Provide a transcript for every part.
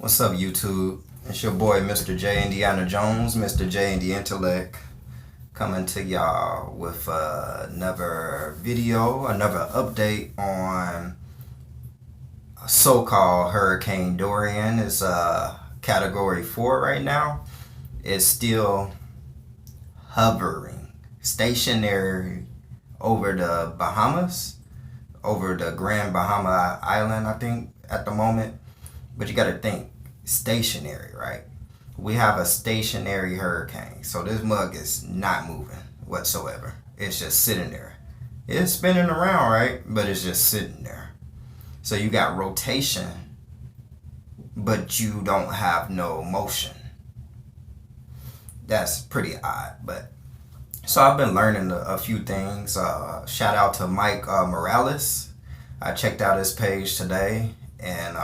What's up, YouTube? It's your boy, Mr. J-Indy Jones, Mr. J-Indy Intellect, coming to y'all with another video, another update on so-called Hurricane Dorian. It's Category 4 right now. It's still hovering, stationary over the Bahamas, over the Grand Bahama Island, I think, at the moment. But you got to think, stationary, right? We have a stationary hurricane. So this mug is not moving whatsoever. It's just sitting there. It's spinning around, right? But it's just sitting there. So you got rotation, but you don't have no motion. That's pretty odd. But so I've been learning a few things. Shout out to Mike Morales. I checked out his page today, and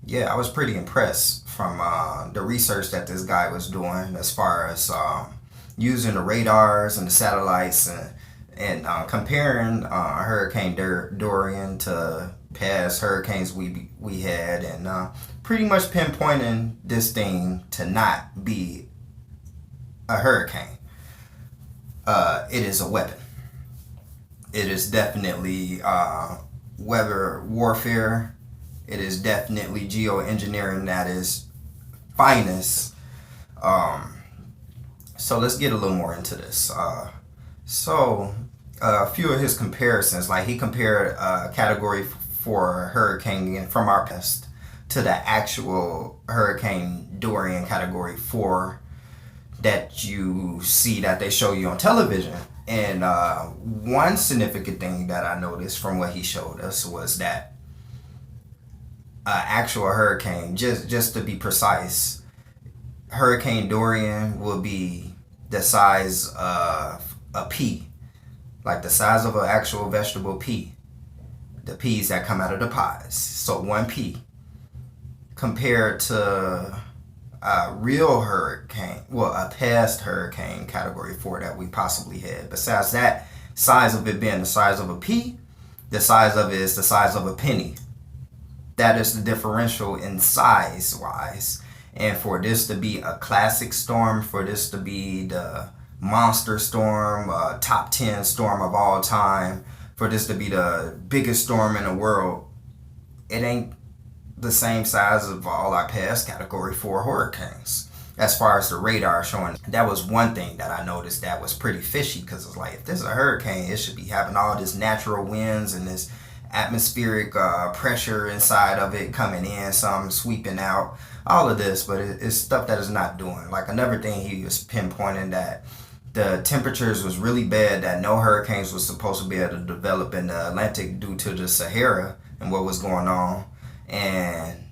yeah, I was pretty impressed from the research that this guy was doing as far as using the radars and the satellites and comparing Hurricane Dorian to past hurricanes we had, and pretty much pinpointing this thing to not be a hurricane. It is a weapon. It is definitely weather warfare. It is definitely geoengineering that is finest. So let's get a little more into this. So a few of his comparisons, like he compared Category 4 hurricane from our past to the actual Hurricane Dorian Category 4 that you see that they show you on television. And one significant thing that I noticed from what he showed us was that actual hurricane, just to be precise, Hurricane Dorian will be the size of a pea, like the size of an actual vegetable pea, the peas that come out of the pods. So one pea compared to a real hurricane, well, a past hurricane Category 4 that we possibly had. Besides that size of it being the size of a pea, the size of it is the size of a penny. That is the differential in size wise. And for this to be a classic storm, for this to be the monster storm, top 10 storm of all time, for this to be the biggest storm in the world, it ain't the same size of all our past Category 4 hurricanes. As far as the radar showing, that was one thing that I noticed that was pretty fishy, because it's like, if this is a hurricane, it should be having all this natural winds and this atmospheric pressure inside of it coming in, some sweeping out, all of this, but it's stuff that is not doing. Like another thing, he was pinpointing that the temperatures was really bad, that no hurricanes was supposed to be able to develop in the Atlantic due to the Sahara and what was going on. And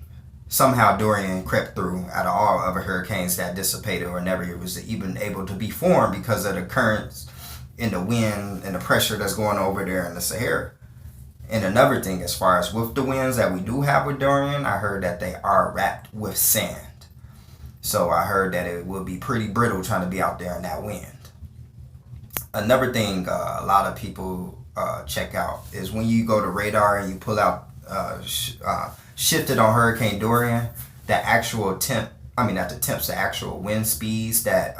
somehow Dorian crept through out of all other hurricanes that dissipated or never was even able to be formed because of the currents and the wind and the pressure that's going over there in the Sahara. And another thing, as far as with the winds that we do have with Dorian, I heard that they are wrapped with sand. So I heard that it will be pretty brittle trying to be out there in that wind. Another thing a lot of people check out is when you go to radar and you pull out shifted on Hurricane Dorian, the actual the actual wind speeds that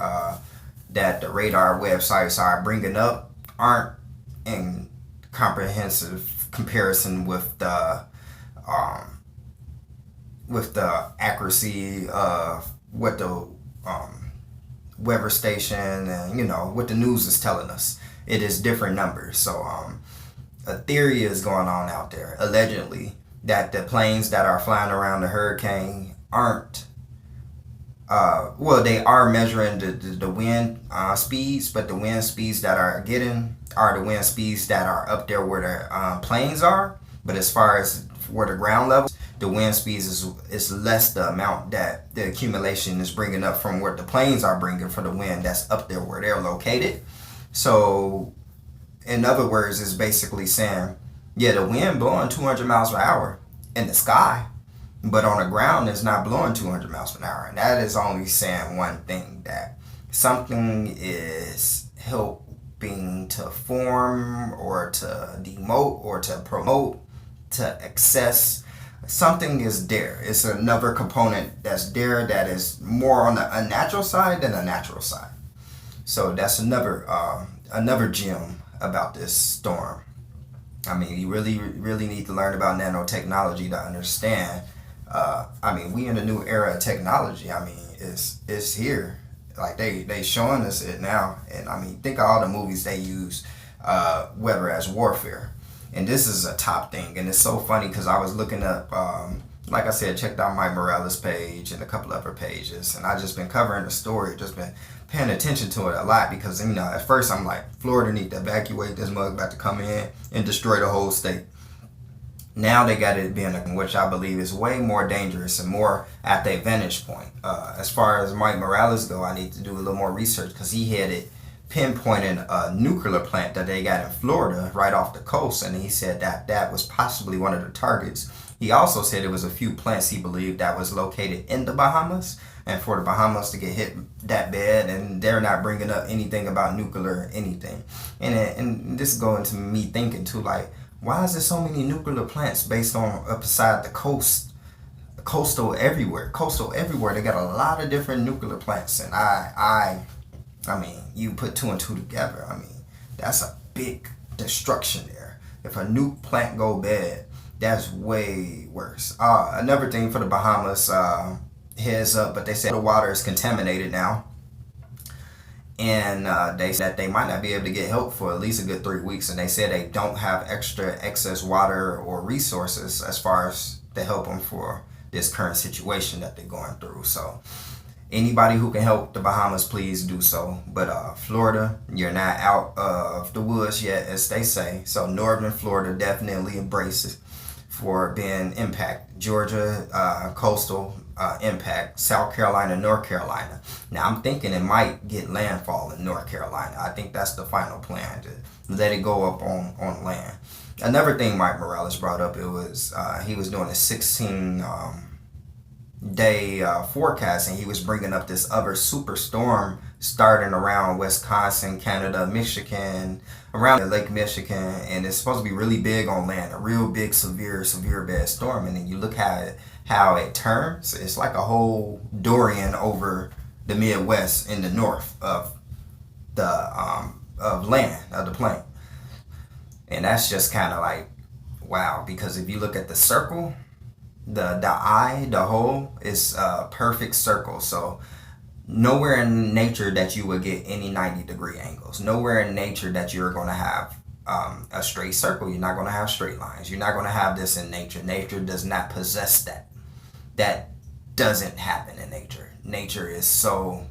that the radar websites are bringing up aren't in comprehensive comparison with the accuracy of what the weather station and what the news is telling us. It is different numbers. So a theory is going on out there, allegedly, that the planes that are flying around the hurricane aren't they are measuring the wind speeds, but the wind speeds that are getting are the wind speeds that are up there where the planes are. But as far as where the ground level, the wind speeds is less the amount that the accumulation is bringing up from where the planes are bringing for the wind that's up there where they're located. So in other words, it's basically saying, yeah, the wind blowing 200 miles per hour in the sky, but on the ground it's not blowing 200 miles per hour. And that is only saying one thing, that something is helping to form or to demote or to promote, to access something is there. It's another component that's there that is more on the unnatural side than a natural side. So that's another gem about this storm. I mean, you really need to learn about nanotechnology to understand. I mean, we in a new era of technology. I mean, it's here. Like they showing us it now, and I mean, think of all the movies they use weather as warfare, and this is a top thing. And it's so funny because I was looking up, like I said, checked out Mike Morales page and a couple other pages, and I just been covering the story, just been paying attention to it a lot because at first I'm like, Florida need to evacuate, this mug about to come in and destroy the whole state. Now they got it being, which I believe is way more dangerous and more at their vantage point. As far as Mike Morales go, I need to do a little more research because he had it pinpointing a nuclear plant that they got in Florida right off the coast, and he said that was possibly one of the targets. He also said it was a few plants he believed that was located in the Bahamas, and for the Bahamas to get hit that bad, and they're not bringing up anything about nuclear or anything. And this is going to me thinking too, like, why is there so many nuclear plants based on up beside the coast, coastal everywhere? They got a lot of different nuclear plants, and I mean, you put two and two together. I mean, that's a big destruction there. If a nuke plant go bad, that's way worse. Another thing for the Bahamas, heads up, but they said the water is contaminated now. And they said they might not be able to get help for at least a good 3 weeks. And they said they don't have excess water or resources as far as to help them for this current situation that they're going through. So anybody who can help the Bahamas, please do so. But Florida, you're not out of the woods yet, as they say. So northern Florida definitely embraces for being impacted. Georgia, coastal impact. South Carolina, North Carolina. Now I'm thinking it might get landfall in North Carolina. I think that's the final plan, to let it go up on land. Another thing Mike Morales brought up, it was he was doing a 16 day forecast, and he was bringing up this other superstorm starting around Wisconsin, Canada, Michigan, around Lake Michigan, and it's supposed to be really big on land, a real big, severe bad storm. And then you look at how it turns, it's like a whole Dorian over the Midwest in the north of the of land, of the plane. And that's just kind of like, wow, because if you look at the circle, the whole is a perfect circle. So nowhere in nature that you would get any 90-degree angles. Nowhere in nature that you're going to have a straight circle. You're not going to have straight lines. You're not going to have this in nature. Nature does not possess that. That doesn't happen in nature. Nature is so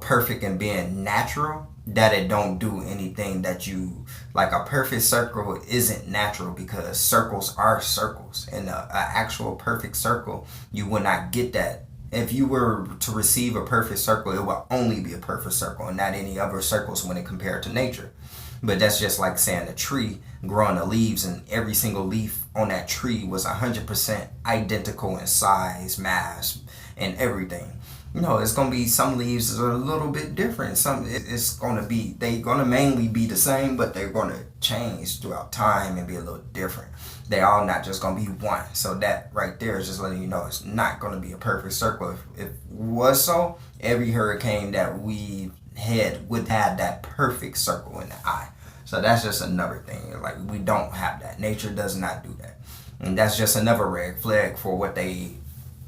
perfect in being natural that it don't do anything that you, like a perfect circle isn't natural, because circles are circles, and an actual perfect circle, you will not get that. If you were to receive a perfect circle, it will only be a perfect circle and not any other circles when it compared to nature. But that's just like saying a tree growing the leaves, and every single leaf on that tree was 100% identical in size, mass, and everything. You know, it's going to be, some leaves are a little bit different. It's going to be, they're going to mainly be the same, but they're going to change throughout time and be a little different. They're all not just going to be one. So that right there is just letting you know it's not going to be a perfect circle. If it was so, every hurricane that we had would have that perfect circle in the eye. So that's just another thing. Like, we don't have that. Nature does not do that. And that's just another red flag for what they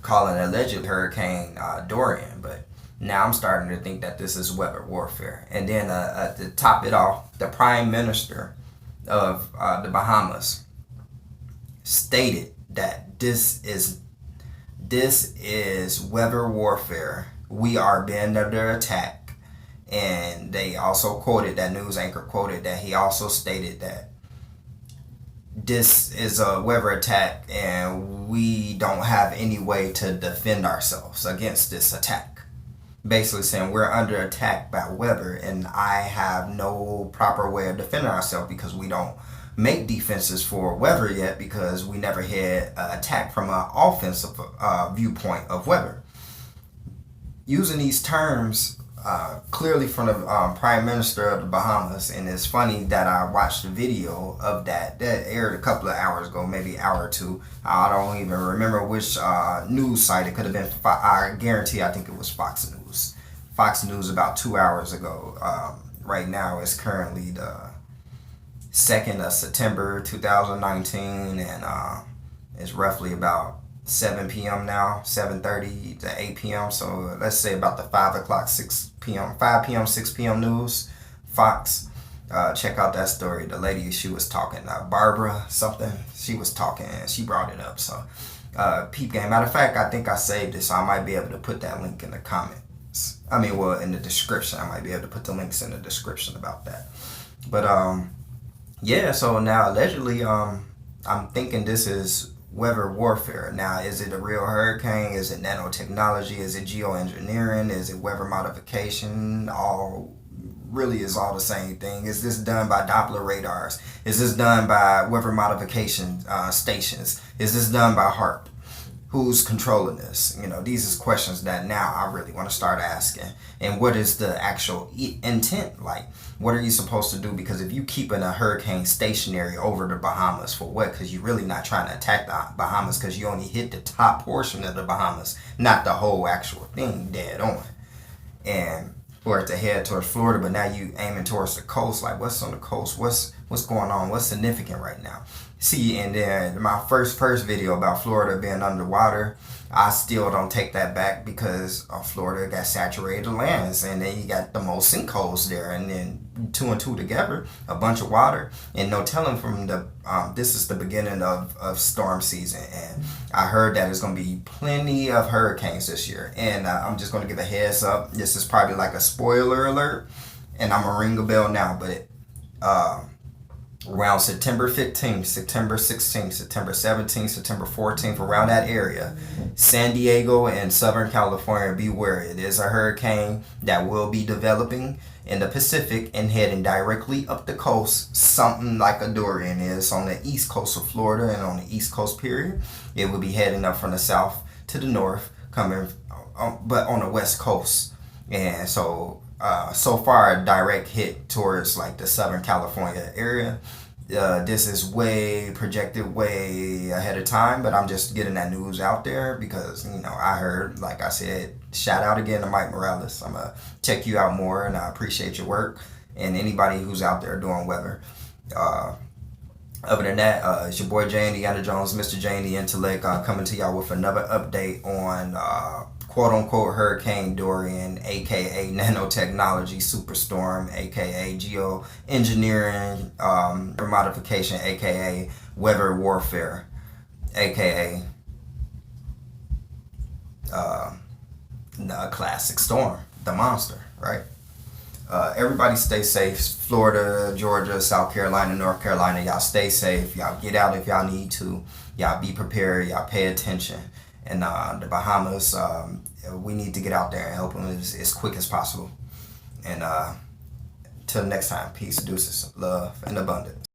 call an alleged hurricane Dorian. But now I'm starting to think that this is weather warfare. And then to top it off, the Prime Minister of the Bahamas stated that this is weather warfare. We are being under attack. And they also quoted, that news anchor quoted, that he also stated that this is a weather attack and we don't have any way to defend ourselves against this attack. Basically saying we're under attack by weather, and I have no proper way of defending ourselves because we don't make defenses for weather yet, because we never had an attack from an offensive viewpoint of weather. Using these terms, clearly from the Prime Minister of the Bahamas. And it's funny that I watched the video of that aired a couple of hours ago, maybe an hour or two. I don't even remember which news site. It could have been, I guarantee, I think it was Fox News. Fox News about 2 hours ago. Right now it's currently the 2nd of September 2019, and it's roughly about 7 p.m. now, 7:30 to 8 p.m. So let's say about the 5 o'clock, 6 p.m., 5 p.m., 6 p.m. news, Fox. Check out that story. The lady, she was talking, Barbara something, she was talking and she brought it up. So peep game. Matter of fact, I think I saved it, so I might be able to put that link in the comments. I mean, well, in the description. I might be able to put the links in the description about that. But yeah, so now allegedly, I'm thinking this is weather warfare. Now, is it a real hurricane? Is it nanotechnology? Is it geoengineering? Is it weather modification? All really is all the same thing. Is this done by Doppler radars? Is this done by weather modification stations? Is this done by HARP? Who's controlling this? You know, these is questions that now I really want to start asking. And what is the actual intent? Like, what are you supposed to do? Because if you keeping a hurricane stationary over the Bahamas for what? Because you're really not trying to attack the Bahamas, because you only hit the top portion of the Bahamas, not the whole actual thing dead on. And for it to head towards Florida, but now you aiming towards the coast. Like, what's on the coast? What's going on? What's significant right now? See, and then my first video about Florida being underwater, I still don't take that back, because Florida got saturated lands, and then you got the most sinkholes there, and then 2 and 2 together, a bunch of water, and no telling from the this is the beginning of storm season, and I heard that there's going to be plenty of hurricanes this year. And I'm just going to give a heads up. This is probably like a spoiler alert, and I'm gonna ring a bell now, but around September 15th, September 16th, September 17th, September 14th, around that area, San Diego and Southern California, be wary. It is a hurricane that will be developing in the Pacific and heading directly up the coast, something like a Dorian is on the east coast of Florida and on the east coast period. It will be heading up from the south to the north, coming, but on the west coast. And so so far, a direct hit towards like the Southern California area. This is projected way ahead of time, but I'm just getting that news out there because, you know, I heard, like I said, shout out again to Mike Morales. I'm going to check you out more, and I appreciate your work, and anybody who's out there doing weather. Other than that, it's your boy J-Indy, Jones, Mr. J-Indy Intellect, coming to y'all with another update on quote-unquote Hurricane Dorian, a.k.a. Nanotechnology Superstorm, a.k.a. Geoengineering Modification, a.k.a. Weather Warfare, a.k.a. The classic storm, the monster, right? Everybody stay safe. Florida, Georgia, South Carolina, North Carolina, y'all stay safe. Y'all get out if y'all need to. Y'all be prepared. Y'all pay attention. And the Bahamas, we need to get out there and help them as quick as possible. And till next time, peace, deuces, love, and abundance.